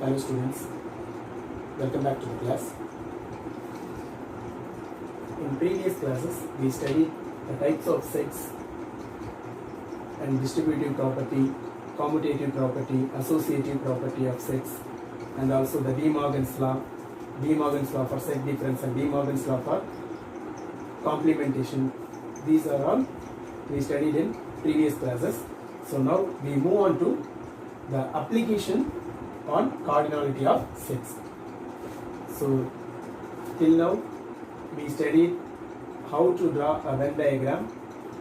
Hello students, welcome back to the class. In previous classes, we studied the types of sets and distributive property, commutative property, associative property of sets, and also the De Morgan's law for set difference and De Morgan's law for complementation. These are all we studied in previous classes. So now we move on to the application on cardinality of sets. So till now we studied how to draw a Venn diagram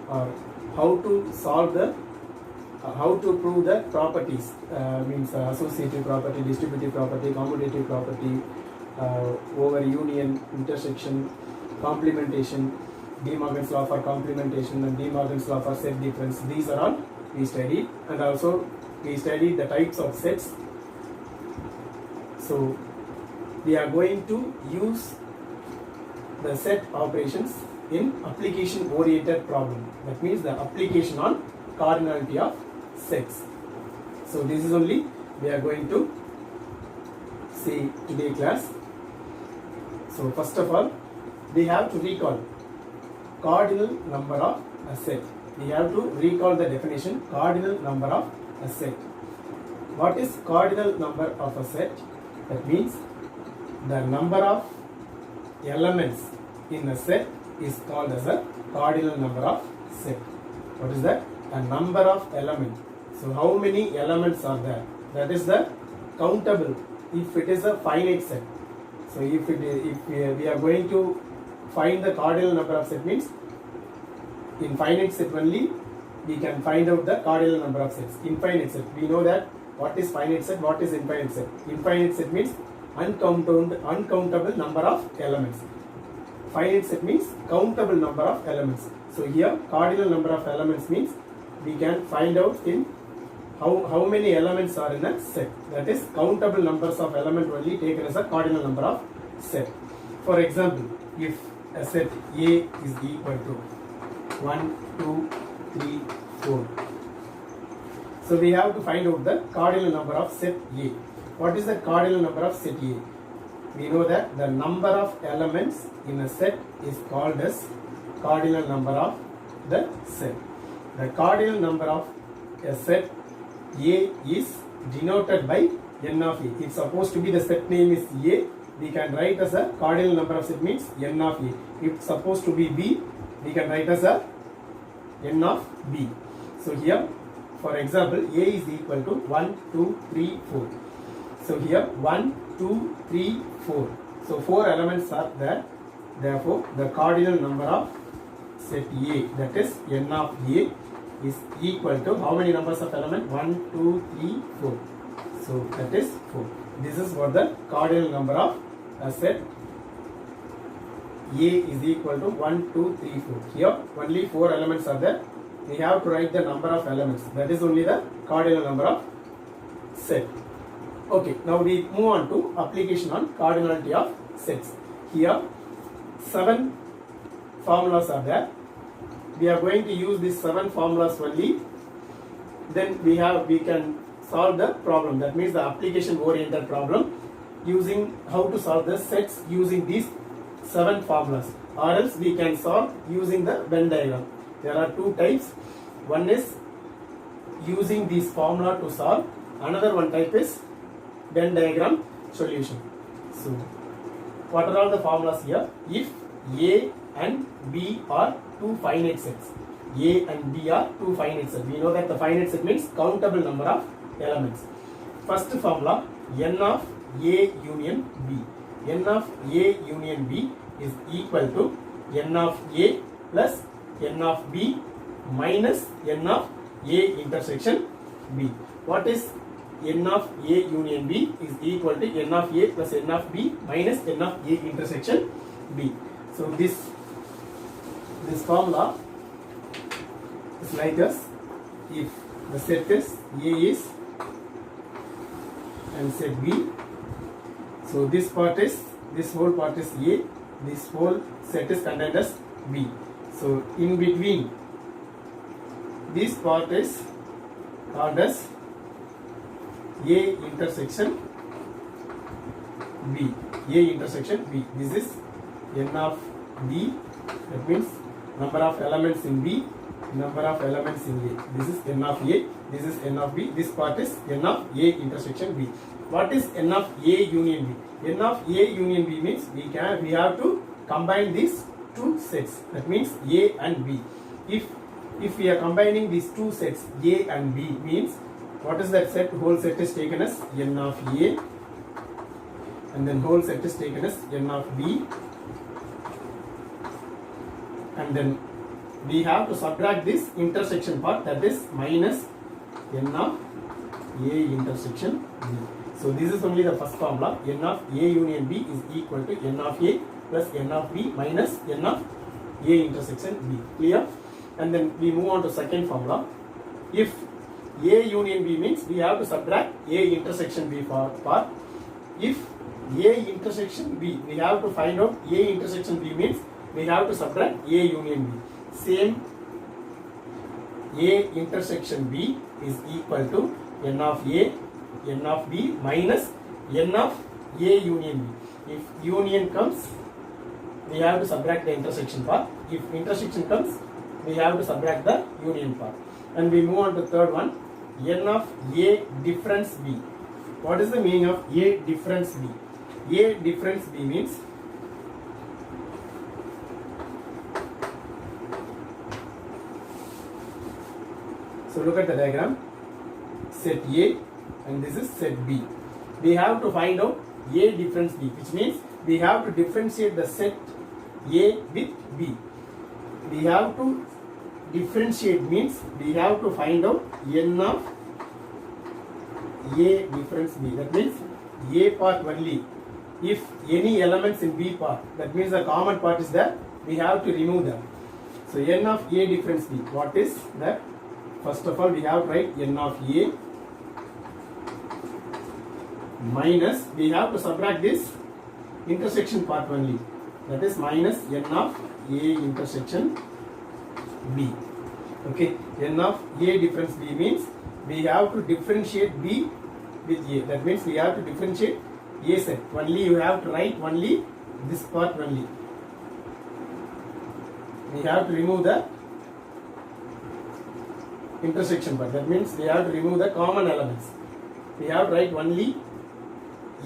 or how to solve the how to prove the properties, means associative property, distributive property, commutative property, over union, intersection, complementation, De Morgan's law for complementation and De Morgan's law for set difference. These are all we studied, and also we studied the types of sets. So we are going to use the set operations in application oriented problem. That means the application on cardinality of sets. So this is only we are going to see today class. So first of all, we have to recall cardinal number of a set. We have to recall the definition cardinal number of a set. What is cardinal number of a set? That means the number of elements in a set is called as a cardinal number of set. What is that? A number of elements. So how many elements are there? That is the countable if it is a finite set. So if we are going to find the cardinal number of set, means in finite set only we can find out the cardinal number of sets. Infinite set, we know that what is finite set, what is infinite set. Infinite set means uncountable number of elements. Finite set means countable number of elements. So here cardinal number of elements means we can find out in how many elements are in a set. That is countable numbers of element only taken as a cardinal number of set. For example, if a set A is equal to 1, 2, 3, 4. So we have to find out the cardinal number of set A. What is the cardinal number of set A? We know that the number of elements in a set is called as cardinal number of the set. The cardinal number of a set A is denoted by n of A. If supposed to be the set name is A, we can write as a cardinal number of set means n of A. If supposed to be B, we can write as a n of B. So here, for example, A is equal to 1, 2, 3, 4. So here 1, 2, 3, 4. So 4 elements are there. Therefore, the cardinal number of set A, that is n of A, is equal to how many numbers of element? 1, 2, 3, 4. So that is 4. This is what the cardinal number of a set A is equal to 1, 2, 3, 4. Here only 4 elements are there. We have to write the number of elements. That is only the cardinal number of set. Okay, now we move on to application on cardinality of sets. Here 7 formulas are there. We are going to use these 7 formulas only. Then we can solve the problem. That means the application oriented problem using how to solve the sets using these 7 formulas, or else we can solve using the Venn diagram. There are 2 types. One is using this formula to solve. Another one type is Venn diagram solution. So what are all the formulas here? If A and B are 2 finite sets. A and B are 2 finite sets. We know that the finite set means countable number of elements. First formula, n of A union B. N of A union B is equal to n of A plus n of B minus n of A intersection B. What is n of A union B is equal to n of A plus n of B minus n of A intersection B. So this formula is like this. If the set is A is and set B, so this whole part is A, this whole set is contained as B. So in between this part is called as A intersection B. A intersection B. This is n of B. That means number of elements in B, number of elements in A. This is n of A. This is n of B. This part is n of A intersection B. What is n of A union B? N of A union B means we have to combine these two sets. That means A and B. If we are combining these two sets A and B means what is that set? Whole set is taken as n of A and then whole set is taken as n of B, and then we have to subtract this intersection part, that is minus n of A intersection B. So this is only the first formula. N of A union B is equal to n of A plus n of B minus n of A intersection B. Clear? And then we move on to second formula. If A union B means we have to subtract A intersection B part. If A intersection B, we have to find out A intersection B means we have to subtract A union B. Same, A intersection B is equal to n of A, n of B minus n of A union B. If union comes, we have to subtract the intersection part. If intersection comes, we have to subtract the union part. And we move on to third one, n of A difference B. What is the meaning of A difference B? A difference B means so look at the diagram, set A and this is set B. We have to find out A difference B, which means we have to differentiate the set A with B. We have to differentiate means we have to find out n of A difference B. That means A part only. If any elements in B part, that means the common part is there, we have to remove them. So n of A difference B, what is that? First of all, we have to write n of A minus, we have to subtract this intersection part only, that is minus n of A intersection B. Okay, n of A difference B means we have to differentiate B with A. That means we have to differentiate A set. Only you have to write only this part only. We have to remove the intersection part. That means we have to remove the common elements. We have to write only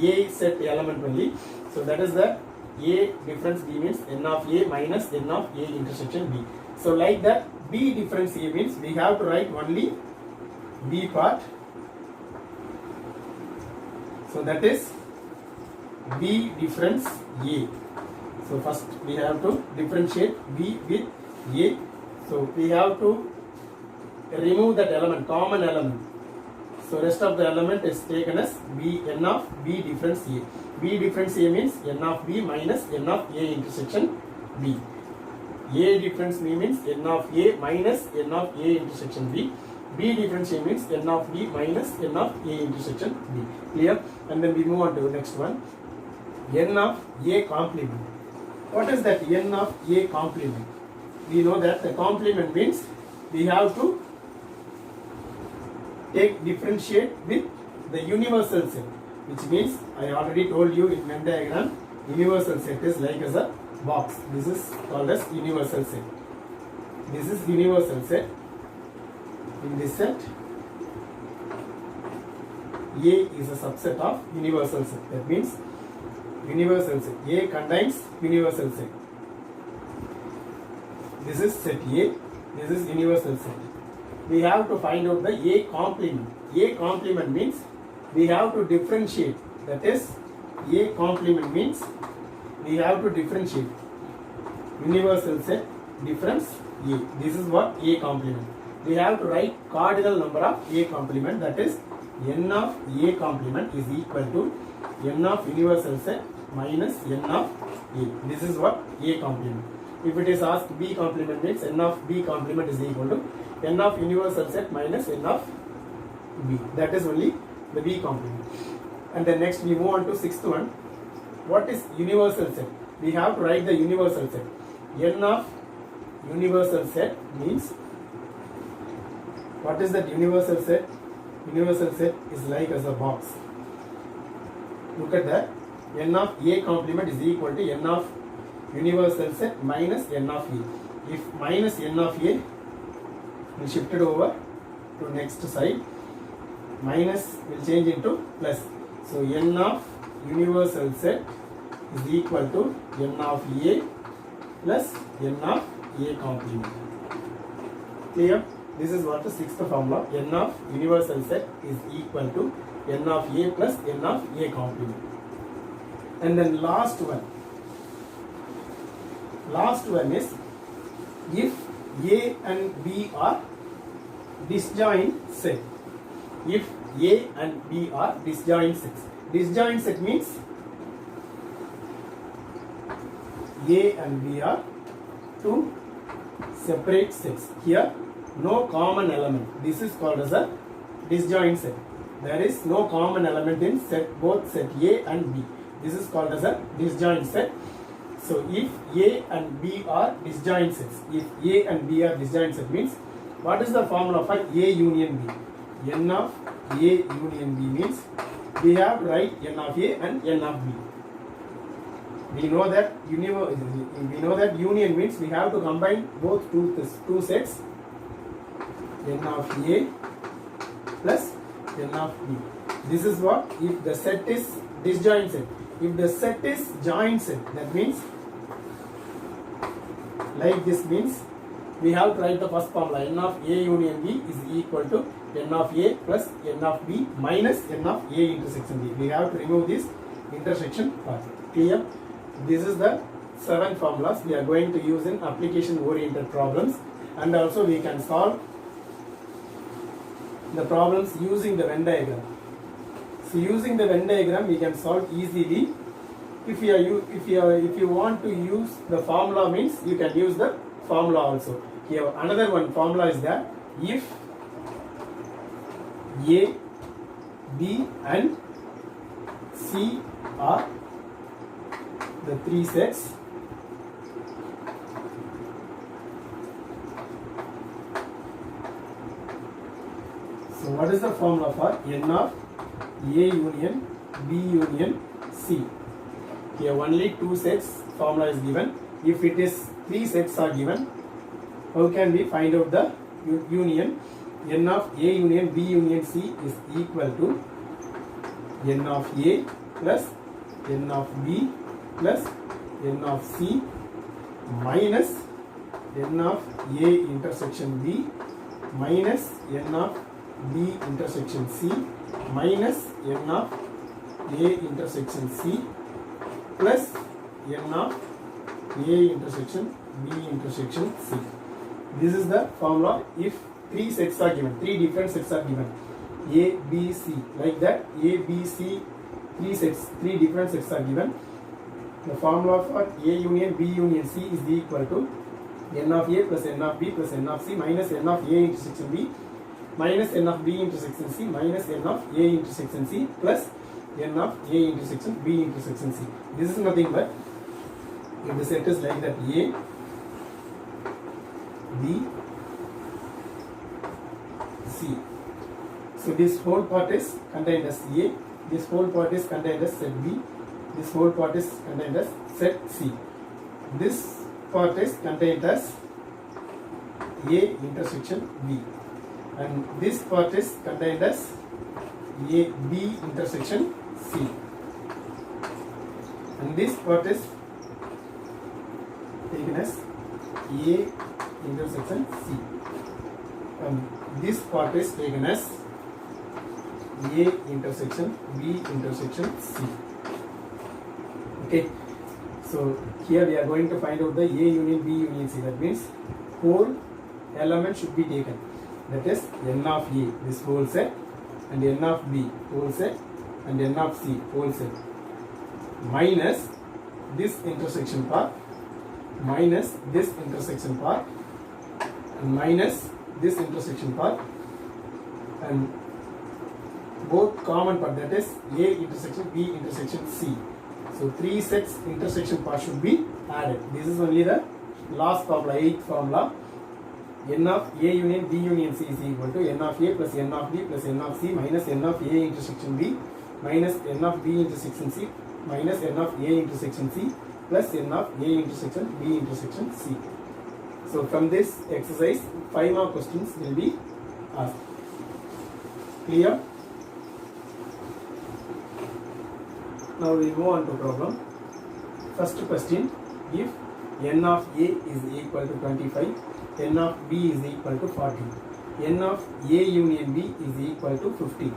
A set element only. So that is the A difference B means n of A minus n of A intersection B. So like that, B difference A means we have to write only B part. So that is B difference A. So first we have to differentiate B with A. So we have to remove that element, common element. So rest of the element is taken as B, n of B difference A. B difference A means n of B minus n of A intersection B. A difference B means n of A minus n of A intersection B. B difference A means n of B minus n of A intersection B. Clear? And then we move on to the next one. N of A complement. What is that n of A complement? We know that the complement means we have to differentiate with the universal set, which means I already told you in Venn diagram, universal set is like as a box. This is called as universal set. This is universal set. In this set, A is a subset of universal set. That means universal set. A contains universal set. This is set A. This is universal set. We have to find out the A complement. A complement means we have to differentiate. That is, A complement means we have to differentiate universal set difference A. This is what A complement. We have to write cardinal number of A complement, that is n of A complement is equal to n of universal set minus n of A. This is what A complement. If it is asked B complement means n of B complement is equal to n of universal set minus n of B. That is only the B complement. And then next we move on to sixth one. What is universal set? We have to write the universal set. N of universal set means, what is that universal set? Universal set is like as a box. Look at that. n of A complement is equal to n of universal set minus n of A. If minus n of A, we shift it over to next side, minus will change into plus. So n of universal set is equal to n of A plus n of A complement. Clear? This is what the sixth formula. N of universal set is equal to n of A plus n of A complement. And then last one is if A and B are disjoint set. If A and B are disjoint sets. Disjoint set means A and B are two separate sets. Here no common element. This is called as a disjoint set. There is no common element in both set A and B. This is called as a disjoint set. So if A and B are disjoint sets, if A and B are disjoint set means, what is the formula for A union B? N of A union B means we have to write n of A and n of B. We know that union means we have to combine both two sets, n of A plus n of B. This is what if the set is disjoint set. If the set is joint set, that means like this means we have to write the first formula. N of A union B is equal to n of A plus n of B minus n of A intersection B. We have to remove this intersection part. Clear? This is the 7 formulas we are going to use in application oriented problems, and also we can solve the problems using the Venn diagram. So using the Venn diagram we can solve easily. If you want to use the formula means you can use the formula also. Here another one formula is that if A, B and C are the 3 sets, so what is the formula for n of A union B union C? Here only 2 sets formula is given. If it is 3 sets are given, how can we find out the union? N of A union B union C is equal to n of A plus n of B plus n of C minus n of A intersection B minus n of B intersection C minus n of A intersection C plus n of A intersection B intersection C. This is the formula if 3 sets are given, 3 different sets are given, A, B, C, like that, A, B, C, 3 different sets are given. The formula for A union B union C is equal to n of A plus n of B plus n of C minus n of A intersection B minus n of B intersection C minus n of A intersection C plus n of A intersection B intersection C. This is nothing but, if the set is like that, A, B, C. So this whole part is contained as A, this whole part is contained as set B, this whole part is contained as set C. This part is contained as A intersection B, and this part is contained as A, B intersection C, and this part is taken as A intersection C, and this part is taken as A intersection B intersection C. Okay, so here we are going to find out the A union B union C. That means whole element should be taken, that is n of A, this whole set, and n of B whole set, and n of C whole set, minus this intersection part, minus this intersection part, and minus this intersection part, and both common part, that is A intersection B intersection C. So 3 sets intersection part should be added. This is only the last formula, 8th formula. N of A union B union C is equal to n of A plus n of B plus n of C minus n of A intersection B minus n of B intersection C minus n of A intersection C plus n of A intersection B intersection C. So from this exercise, 5 more questions will be asked. Clear? Now we move on to problem. First question, if n of A is equal to 25, n of B is equal to 40, n of A union B is equal to 50,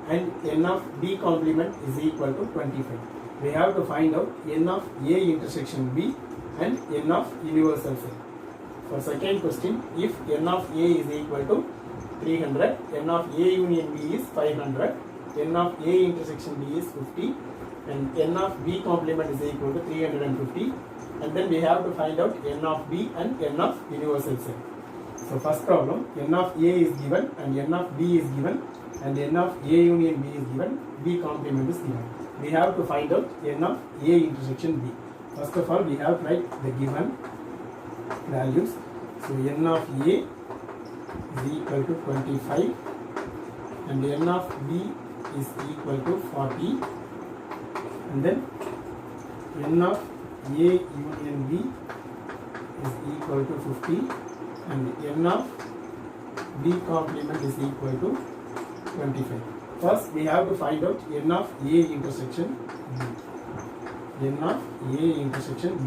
and n of B complement is equal to 25. We have to find out n of A intersection B and n of universal set. For second question, if n of A is equal to 300, n of A union B is 500, n of A intersection B is 50, and n of B complement is equal to 350, and then we have to find out n of B and n of universal set. So first problem, n of A is given and n of B is given and n of A union B is given, B complement is given. We have to find out n of A intersection B. First of all, we have to write the given values. So n of A is equal to 25 and n of B is equal to 40, and then n of A union B is equal to 50 and n of B complement is equal to 25. First we have to find out n of A intersection B. N of A intersection B.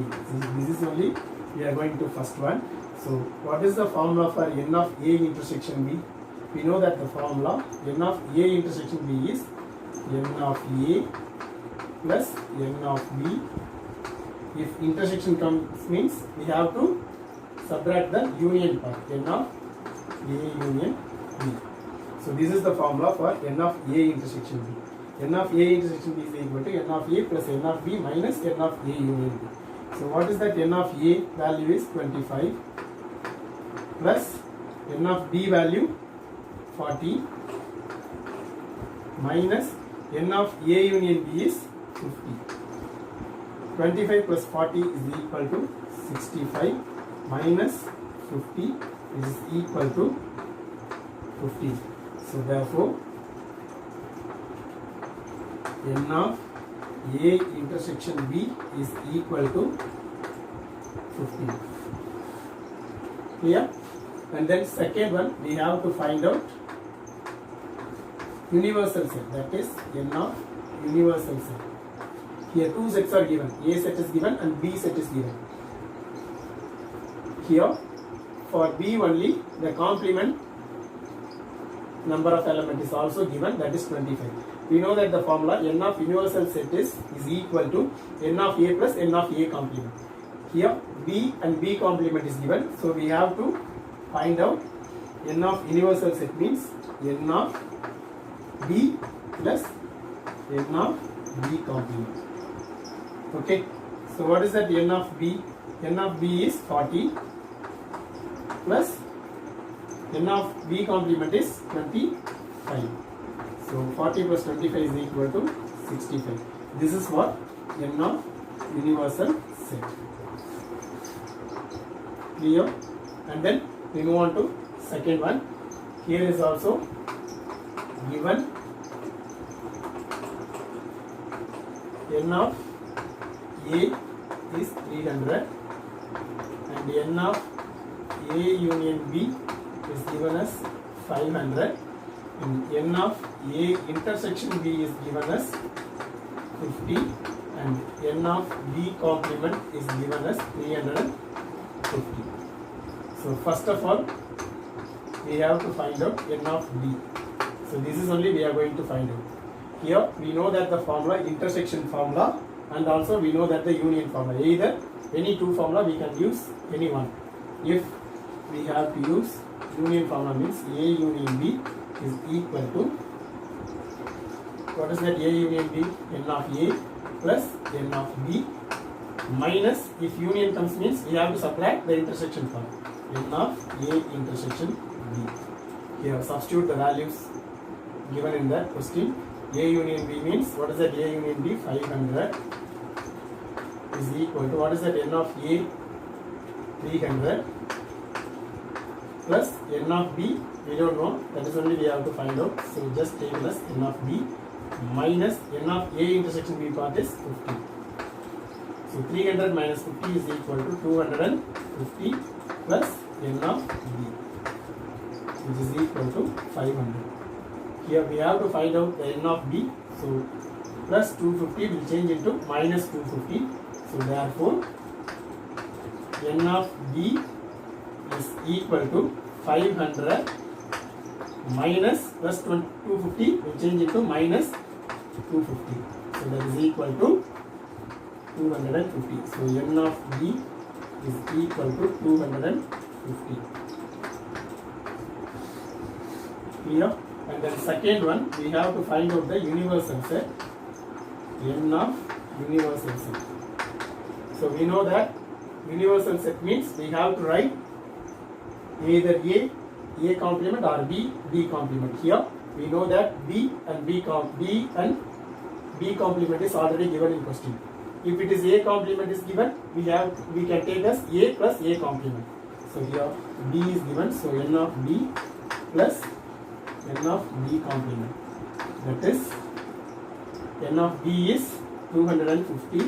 This is only we are going to first one. So what is the formula for n of A intersection B? We know that the formula n of A intersection B is n of A plus n of B. If intersection comes means we have to subtract the union part, n of A union B. So this is the formula for n of A intersection B. N of A intersection B is equal to n of A plus n of B minus n of A union B. So what is that? N of A value is 25 plus n of B value 40 minus n of A union B is 50. 25 plus 40 is equal to 65 minus 50 is equal to 50. So therefore n of A intersection B is equal to 50. Clear? And then second one, we have to find out universal set, that is n of universal set. Here two sets are given, A set is given and B set is given. Here for B only the complement number of element is also given, that is 25. We know that the formula n of universal set is equal to n of A plus n of A complement. Here B and B complement is given, so we have to find out n of universal set means n of B plus n of B complement. Okay, so what is that n of B? N of B is 40 plus n of B complement is 25. So 40 plus 25 is equal to 65. This is what n of universal set. Clear? And then we move on to second one. Here is also given n of A is 300 and n of A union B is given as 500 and n of A intersection B is given as 50 and n of B complement is given as 350. So first of all we have to find out n of B. So this is only we are going to find out. Here we know that the formula intersection formula and also we know that the union formula. Either any two formula we can use any one. If we have to use union formula means A union B is equal to, what is that A union B? N of A plus N of B minus, if union comes means we have to subtract the intersection form, N of A intersection B. Here substitute the values given in that question. A union B means, what is that A union B? 500 is equal to, what is that N of A? 300 plus N of B, we don't know, that is only we have to find out. So just take it as N of B minus n of A intersection B part is 50. So 300 minus 50 is equal to 250 plus n of B, which is equal to 500. Here we have to find out the n of B. So plus 250 will change into minus 250. So therefore n of B is equal to 500 minus plus 250 will change into minus 250. So that is equal to 250. So n of B is equal to 250. Clear? And then second one, we have to find out the universal set, n of universal set. So we know that universal set means we have to write either A complement or B complement. Here we know that B and B complement is already given in question. If it is A complement is given, we can take as A plus A complement. So here B is given, so n of B plus n of B complement. That is n of B is 250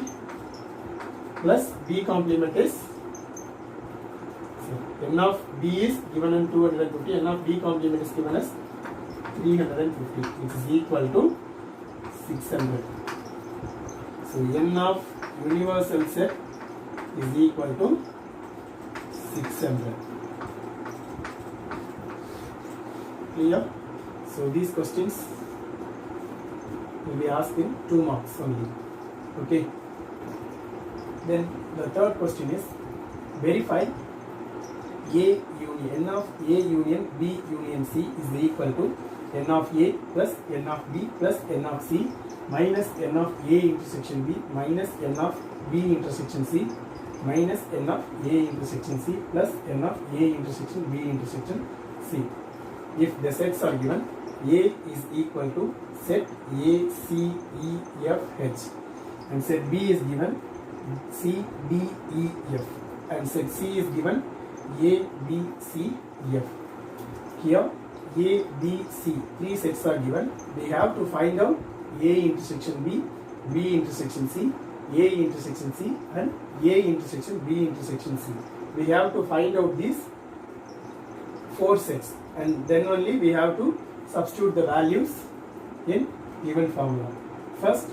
plus B complement is, so n of B is given in 250, n of B complement is given as 350, which is equal to 600. So n of universal set is equal to 600. Clear? So these questions will be asked in 2 marks only. Okay. Then the third question is verify A union, n of A union B union C is equal to n of A plus n of B plus n of C minus n of A intersection B minus n of B intersection C minus n of A intersection C plus n of A intersection B intersection C. If the sets are given, A is equal to set A, C, E, F, H, and set B is given C, D, E, F, and set C is given A, B, C, F. Here A, B, C, 3 sets are given. We have to find out A intersection B, B intersection C, A intersection C, and A intersection B intersection C. We have to find out these 4 sets, and then only we have to substitute the values in given formula. First,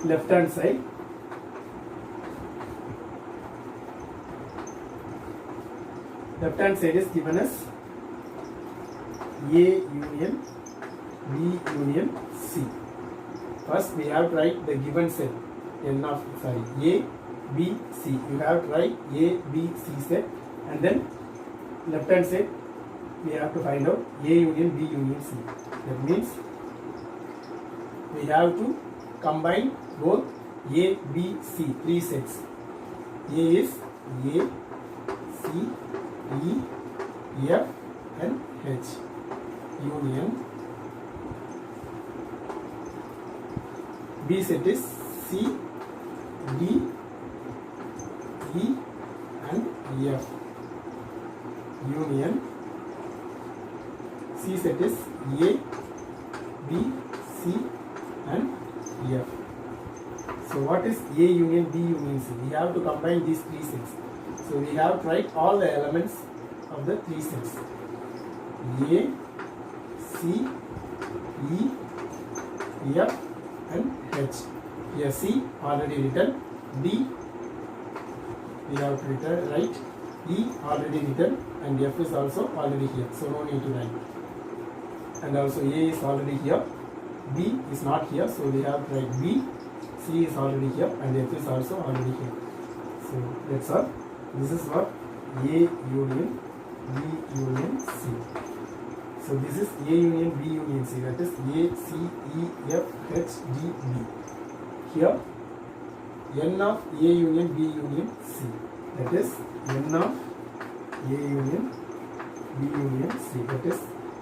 left hand side, is given as A union B union C. First we have to write the given set A, B, C. You have to write A, B, C set, and then left hand side we have to find out A union B union C. That means we have to combine both A, B, C, 3 sets. A is A, C, E, F, and H. Union. B set is C, D, E, and F. Union. C set is A, B, C, and F. So what is A union B union C? We have to combine these 3 sets. So we have to write all the elements of the 3 sets. A, C, E, F, and H. Here C already written. D we have to write. E already written, and F is also already here. So no need to write. And also A is already here. B is not here, so we have to write B. C is already here, and F is also already here. So that's all. This is what A union B union C. So this is A union B union C. That is A, C, E, F, H, D, B. Here n of A union B union C. That is n of A union B union C. That is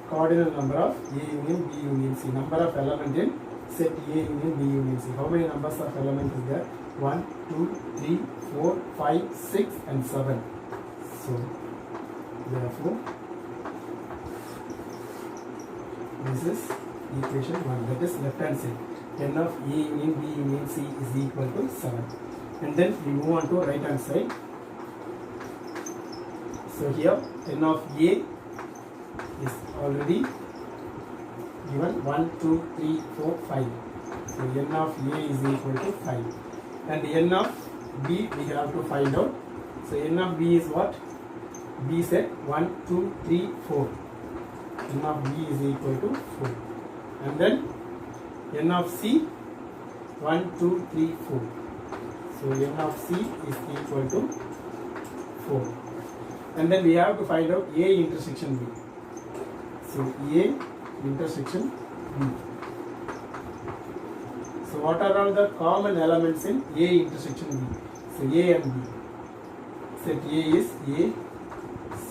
cardinal number of A union B union C. Number of element in set A union B union C. How many numbers of element is there? 1, 2, 3, 4, 5, 6, and 7. So therefore This is equation 1, that is left hand side. N of A in B in C is equal to 7. And then we move on to right hand side. So here N of A is already given 1, 2, 3, 4, 5. So N of A is equal to 5. And N of B we have to find out. So N of B is what? B set 1, 2, 3, 4. N of B is equal to 4. And then N of C 1, 2, 3, 4. So N of C is equal to 4. And then we have to find out A intersection B. So A intersection B. So what are all the common elements in A intersection B? So A and B. Set A is A, C,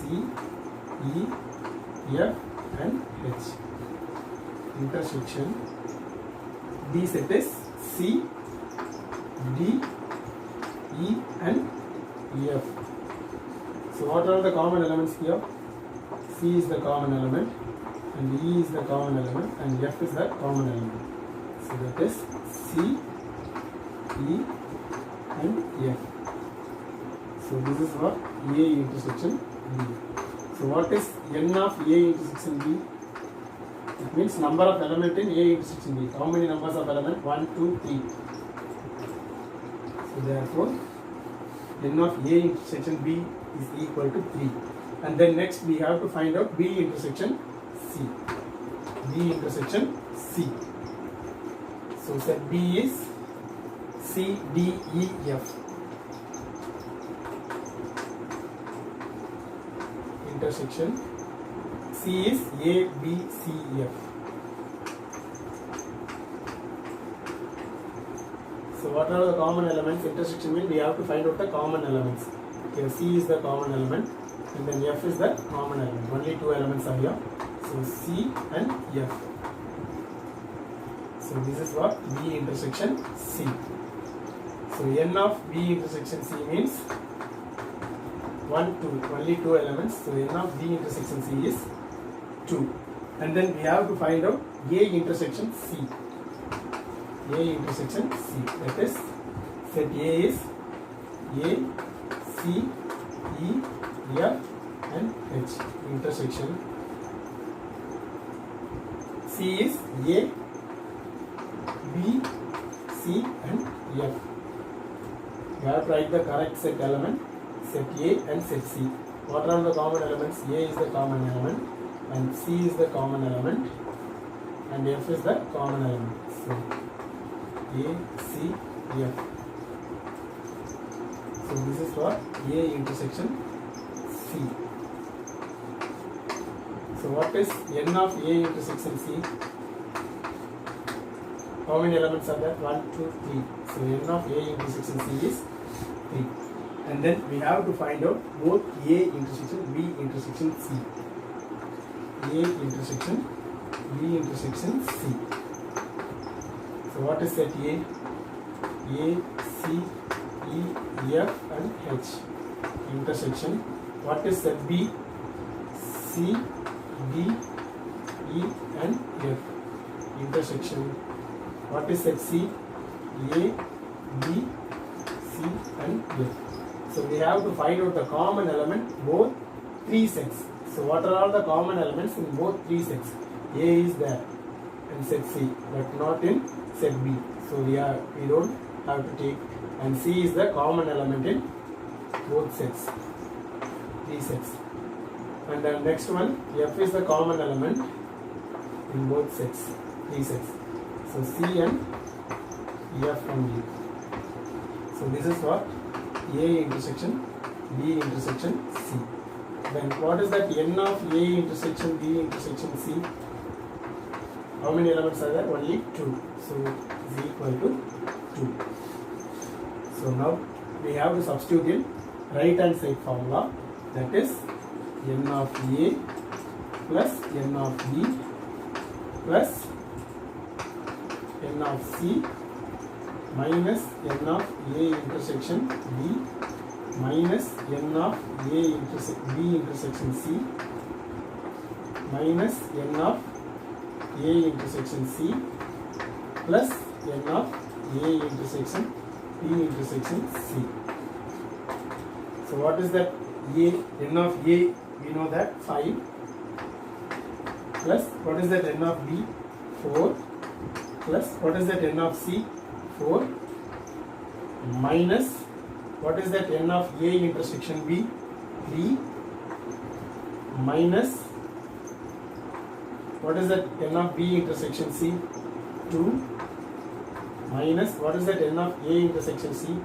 E, F and H. Intersection B set is C, D, E and F. So what are the common elements here? C is the common element and E is the common element and F is the common element. So that is C, E and F. So this is what A intersection B. So what is N of A intersection B? It means number of element in A intersection B. How many numbers of element? 1, 2, 3. So therefore N of A intersection B is equal to 3. And then next we have to find out B intersection C. B intersection C. So set B is C, D, E, F. Intersection C is A, B, C, F. So what are the common elements? Intersection means we have to find out the common elements. Here C is the common element and then F is the common element. Only two elements are here. So C and F. So this is what B intersection C. So N of B intersection C means 1, 2, only two elements. So N of B intersection C is 2. And then we have to find out A intersection C. A intersection C. That is set A is A, C, E, F and H. Intersection C is A, B, C and F. You have to write the correct set element, set A and set C. What are the common elements? A is the common element and C is the common element and F is the common element. So A, C, F. So this is what A intersection C. So what is N of A intersection C? How many elements are there? 1, 2, 3. So N of A intersection C is 3. And then we have to find out both A intersection B intersection C. A intersection B intersection C. So what is set A? A, C, E, F and H. Intersection. What is set B? C, D, E and F. Intersection. What is set C? A, B, C and F. So we have to find out the common element both three sets. So what are all the common elements in both three sets? A is there in set C but not in set B. So we don't have to take, and C is the common element in both sets. Three sets. And the next one, F is the common element in both sets. Three sets. So C and F only. So this is what A intersection B intersection C. Then what is that N of A intersection B intersection C? How many elements are there? Only 2. So is equal to 2. So now we have to substitute in right hand side formula, that is N of A plus N of B plus N of C minus N of A intersection B minus N of B intersection C minus N of A intersection C plus n of A intersection B intersection C. So what is that A? N of A, we know that 5 plus what is that n of B? 4 plus what is that n of C? 4 minus what is that n of A intersection B? 3 minus what is that n of B intersection C? 2 minus what is that n of A intersection C?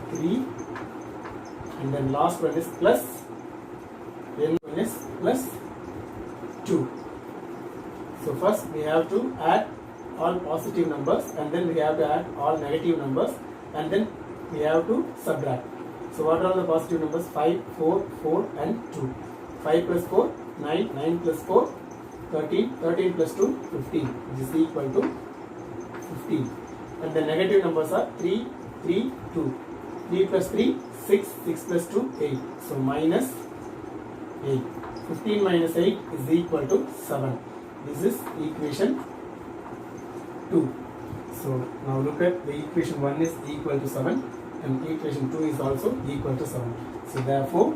3 and then last one is plus n minus plus 2. So first we have to add all positive numbers and then we have to add all negative numbers and then we have to subtract. So what are the positive numbers? 5, 4, 4 and 2. 5 plus 4, 9, 9 plus 4, 13, 13 plus 2, 15, which is equal to 15. And the negative numbers are 3, 3, 2. 3 plus 3, 6, 6 plus 2, 8. So minus 8. 15 minus 8 is equal to 7. This is equation 2. So now look at the equation 1 is equal to 7 and equation 2 is also equal to 7. So therefore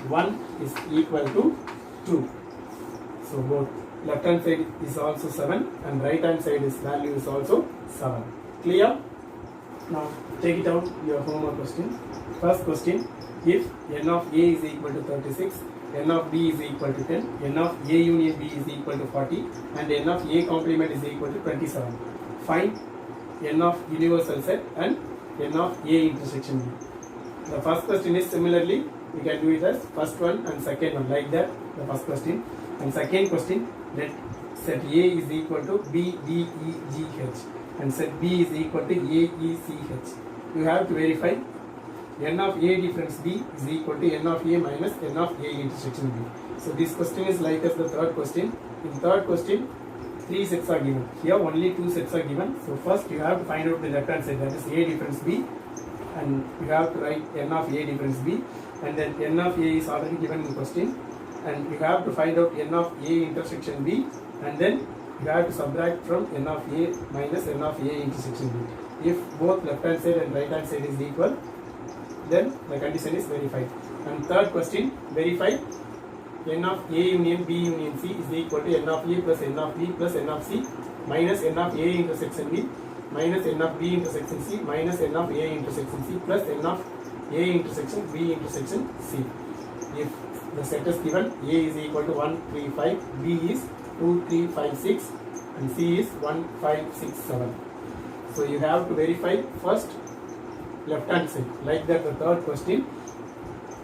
1 is equal to 2. So both left hand side is also 7 and right hand side is value is also 7. Clear? Now take it out your homework question. First question, if n of A is equal to 36, n of B is equal to 10, n of A union B is equal to 40 and n of A complement is equal to 27. Find n of universal set and n of A intersection B. The first question is similarly, we can do it as first one and second one like that, the first question. And second question, let set A is equal to B, D, E, G, H and set B is equal to A, E, C, H. You have to verify n of A difference B is equal to n of A minus n of A intersection B. So this question is like as the third question. In third question, 3 sets are given. Here only 2 sets are given. So first you have to find out the left hand side, that is A difference B, and you have to write n of A difference B, and then n of A is already given in the question, and you have to find out n of A intersection B, and then you have to subtract from n of A minus n of A intersection B. If both left hand side and right hand side is equal, then the condition is verified. And third question, verify n of A union B union C is equal to n of A plus n of B plus n of C minus n of A intersection B minus n of B intersection C minus n of A intersection C plus n of A intersection B intersection C. If the set is given, A is equal to 1, 3, 5, B is 2, 3, 5, 6 and C is 1, 5, 6, 7. So you have to verify first left hand side, like that the third question.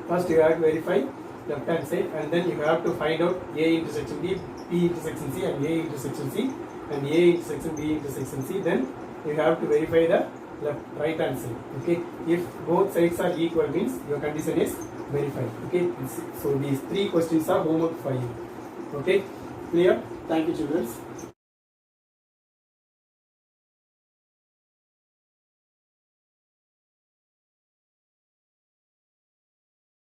First you have to verify left hand side and then you have to find out A intersection B, B intersection C and A intersection C and A intersection B intersection C. Then you have to verify the right hand side. Okay, if both sides are equal means your condition is verified. Okay, so these 3 questions are homework for you. Okay, clear? Thank you, children.